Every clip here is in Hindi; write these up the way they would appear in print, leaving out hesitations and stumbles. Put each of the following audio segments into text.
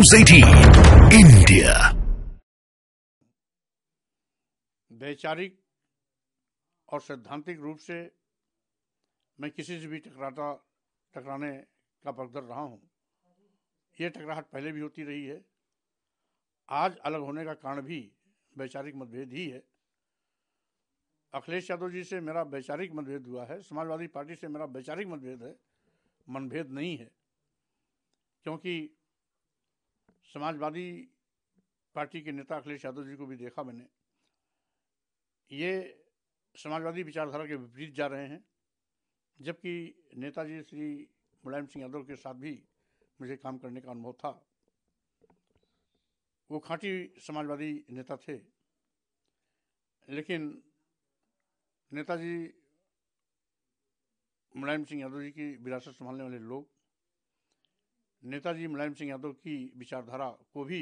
News 18 India। वैचारिक और सैद्धांतिक रूप से मैं किसी से भी टकराने का बगदर रहा हूं। ये टकराहट पहले भी होती रही है। आज अलग होने का कारण भी वैचारिक मतभेद ही है। अखिलेश यादव जी से मेरा वैचारिक मतभेद हुआ है, समाजवादी पार्टी से मेरा वैचारिक मतभेद है, मनभेद नहीं है। क्योंकि समाजवादी पार्टी के नेता अखिलेश यादव जी को भी देखा मैंने, ये समाजवादी विचारधारा के विपरीत जा रहे हैं। जबकि नेताजी श्री मुलायम सिंह यादव के साथ भी मुझे काम करने का अनुभव था। वो खाँटी समाजवादी नेता थे, लेकिन नेताजी मुलायम सिंह यादव जी की विरासत संभालने वाले लोग नेताजी मुलायम सिंह यादव की विचारधारा को भी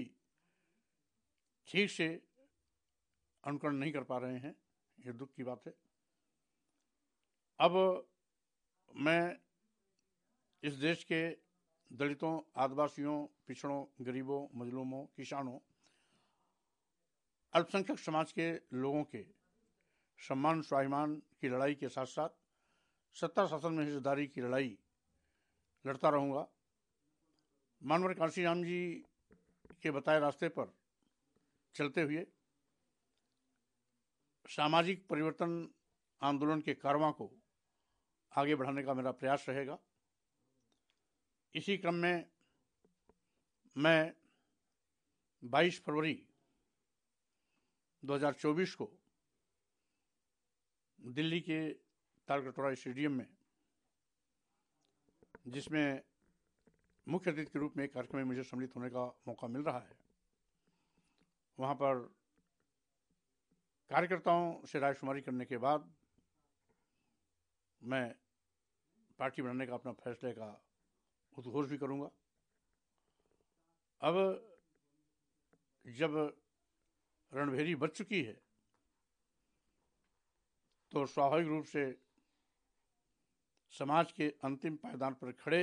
ठीक से अनुकरण नहीं कर पा रहे हैं। ये दुख की बात है। अब मैं इस देश के दलितों, आदिवासियों, पिछड़ों, गरीबों, मजलूमों, किसानों, अल्पसंख्यक समाज के लोगों के सम्मान स्वाभिमान की लड़ाई के साथ साथ सत्ता शासन में हिस्सेदारी की लड़ाई लड़ता रहूँगा। मानवर कांशीराम जी के बताए रास्ते पर चलते हुए सामाजिक परिवर्तन आंदोलन के कारवां को आगे बढ़ाने का मेरा प्रयास रहेगा। इसी क्रम में मैं 22 फरवरी 2024 को दिल्ली के तालकटोरा स्टेडियम में, जिसमें मुख्य अतिथि के रूप में एक कार्यक्रम में मुझे सम्मिलित होने का मौका मिल रहा है, वहाँ पर कार्यकर्ताओं से रायशुमारी करने के बाद मैं पार्टी बनाने का अपना फैसले का उद्घोष भी करूँगा। अब जब रणभेरी बच चुकी है तो स्वाभाविक रूप से समाज के अंतिम पायदान पर खड़े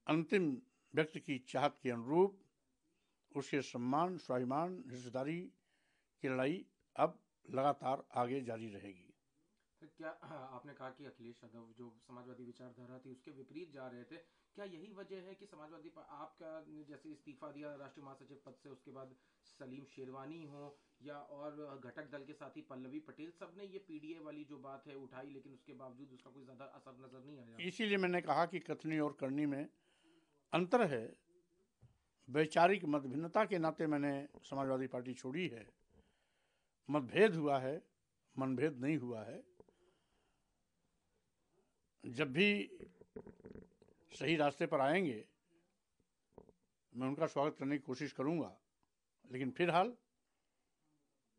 अंतिम व्यक्ति की चाहत के अनुरूप उसके सम्मान स्वाभिमान हिस्सेदारी की लड़ाई अब लगातार आगे जारी रहेगी। क्या आपने कहा कि अखिलेश यादव जो समाजवादी विचारधारा थी उसके विपरीत जा रहे थे, क्या यही वजह है कि समाजवादी आपका जैसे इस्तीफा दिया राष्ट्रीय महासचिव पद से, उसके बाद सलीम शेरवानी हो या और घटक दल के साथी पल्लवी पटेल, सबने ये पीडीए वाली जो बात है उठाई, लेकिन उसके बावजूद उसका कोई ज्यादा असर नजर नहीं आया। इसीलिए मैंने कहा कि कथनी और करनी में अंतर है। वैचारिक मतभिन्नता के नाते मैंने समाजवादी पार्टी छोड़ी है। मतभेद हुआ है, मनभेद नहीं हुआ है। जब भी सही रास्ते पर आएंगे मैं उनका स्वागत करने की कोशिश करूंगा, लेकिन फिलहाल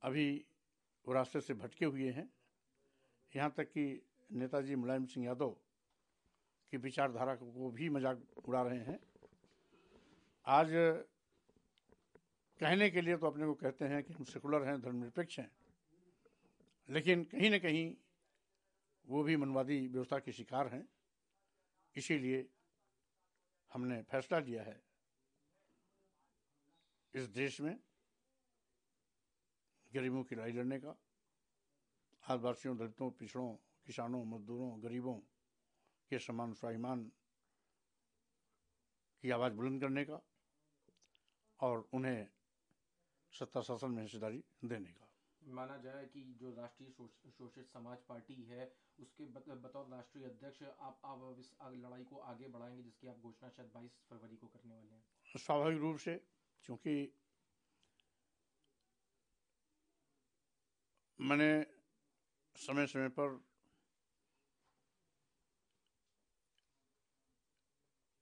अभी वो रास्ते से भटके हुए हैं। यहाँ तक कि नेताजी मुलायम सिंह यादव की विचारधारा को भी मजाक उड़ा रहे हैं। आज कहने के लिए तो अपने को कहते हैं कि हम सेकुलर हैं, धर्मनिरपेक्ष हैं, लेकिन कहीं न कहीं वो भी मनवादी व्यवस्था के शिकार हैं। इसीलिए हमने फैसला लिया है इस देश में गरीबों की लड़ाई लड़ने का, आदिवासियों, दलितों, पिछड़ों, किसानों, मजदूरों, गरीबों के सम्मान स्वाभिमान की आवाज़ बुलंद करने का और उन्हें सत्ता शासन में हिस्सेदारी देने का। माना जाए कि जो राष्ट्रीय शोषित समाज पार्टी है उसके बतौर राष्ट्रीय अध्यक्ष आप इस लड़ाई को आगे बढ़ाएंगे, जिसकी आप घोषणा शायद 22 फरवरी को करने वाले हैं। स्वाभाविक रूप से, क्योंकि मैंने समय समय पर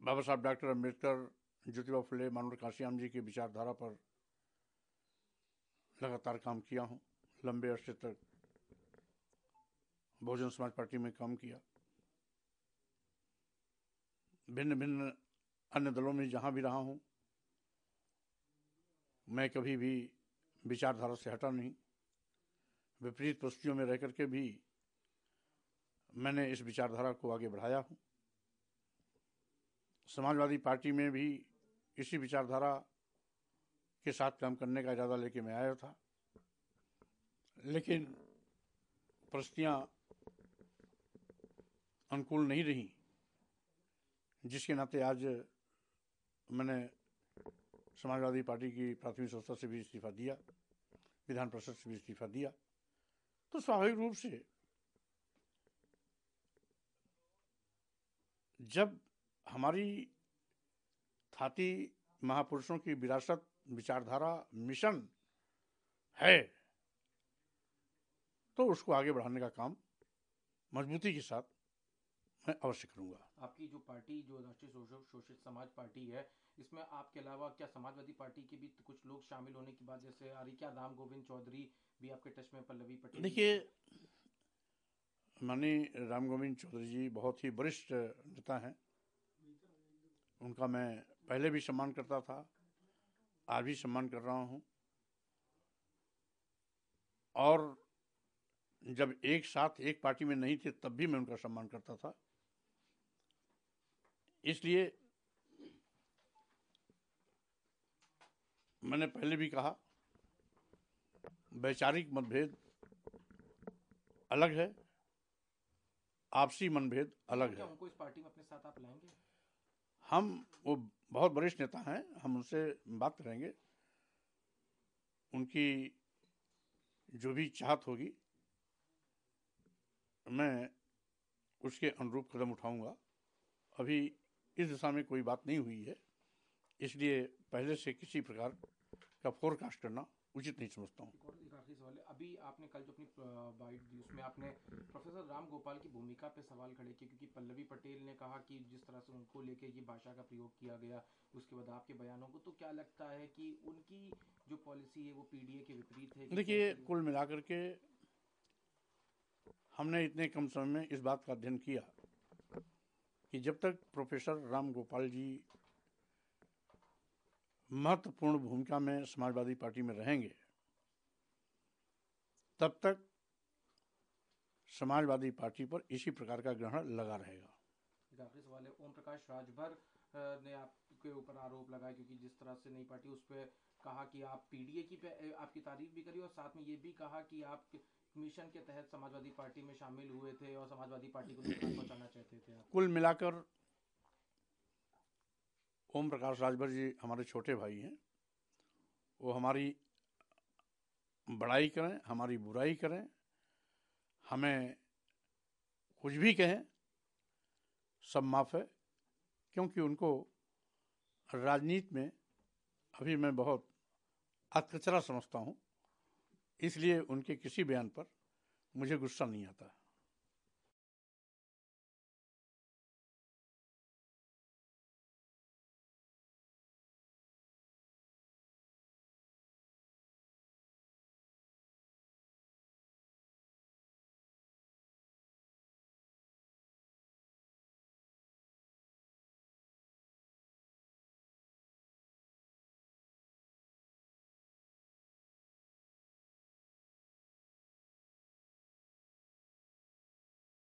बाबा साहब डॉक्टर अम्बेडकर, ज्योतिबा फुले, मानवर कांशीराम जी की विचारधारा पर लगातार काम किया हूँ। लंबे अरसे तक बहुजन समाज पार्टी में काम किया। भिन्न भिन्न अन्य दलों में जहाँ भी रहा हूँ मैं कभी भी विचारधारा से हटा नहीं। विपरीत परिस्थितियों में रह करके भी मैंने इस विचारधारा को आगे बढ़ाया हूँ। समाजवादी पार्टी में भी इसी विचारधारा के साथ काम करने का इरादा लेके मैं आया था, लेकिन परिस्थितियां अनुकूल नहीं रही, जिसके नाते आज मैंने समाजवादी पार्टी की प्राथमिक संस्था से भी इस्तीफा दिया, विधान परिषद से भी इस्तीफा दिया। तो स्वाभाविक रूप से जब हमारी थाती महापुरुषों की विरासत, विचारधारा, मिशन है, तो उसको आगे बढ़ाने का काम मजबूती के साथ मैं अवश्य करूंगा। आपकी जो पार्टी, जो राष्ट्रीय शोषित समाज पार्टी है, इसमें आपके अलावा क्या समाजवादी पार्टी के भी कुछ लोग शामिल होने की बात जैसे आ रही? क्या राम गोविंद चौधरी भी आपके टच में, पल्लवी पटेल? देखिए, माननीय राम गोविंद चौधरी जी बहुत ही वरिष्ठ नेता हैं। उनका मैं पहले भी सम्मान करता था, आज भी सम्मान कर रहा हूं, और जब एक साथ एक पार्टी में नहीं थे तब भी मैं उनका सम्मान करता था। इसलिए मैंने पहले भी कहा, वैचारिक मतभेद अलग है, आपसी मतभेद अलग क्या है। उनको इस पार्टी में अपने साथ आप लाएंगे? वो बहुत वरिष्ठ नेता हैं, हम उनसे बात करेंगे, उनकी जो भी चाहत होगी मैं उसके अनुरूप कदम उठाऊंगा। अभी इस दिशा में कोई बात नहीं हुई है, इसलिए पहले से किसी प्रकार का फोरकास्ट करना उचित नहीं समझता हूँ। एक आखिरी सवाल है, अभी आपने कल जो अपनी बाइट दी उसमें आपने प्रोफेसर राम गोपाल की भूमिका पे सवाल खड़े किए, क्योंकि पल्लवी पटेल ने कहा कि जिस तरह से उनको लेके ये भाषा का प्रयोग किया गया, उसके बाद आपके बयानों को, तो क्या लगता है कि उनकी जो पॉलिसी है वो पीडीए के विपरीत है? देखिए, कुल मिलाकर के हमने इतने कम समय में इस बात का अध्ययन किया कि जब तक प्रोफेसर राम गोपाल जी महत्वपूर्ण भूमिका में समाजवादी पार्टी में रहेंगे, तब तक समाजवादी पार्टी पर इसी प्रकार का ग्रहण लगा रहेगा। आखिरी सवाल है, ओम प्रकाश राजभर ने आपके ऊपर आरोप लगाया, क्योंकि जिस तरह से नई पार्टी, उस पर कहा कि आप पीडीए की आपकी तारीफ भी करी और साथ में ये भी कहा कि आप मिशन के तहत समाजवादी पार्टी में शामिल हुए थे और समाजवादी पार्टी को नुकसान पहुंचाना चाहते थे आप। कुल मिलाकर ओम प्रकाश राजभर जी हमारे छोटे भाई हैं, वो हमारी बड़ाई करें, हमारी बुराई करें, हमें कुछ भी कहें, सब माफ़ है, क्योंकि उनको राजनीति में अभी मैं बहुत अधकचरा समझता हूँ, इसलिए उनके किसी बयान पर मुझे गुस्सा नहीं आता।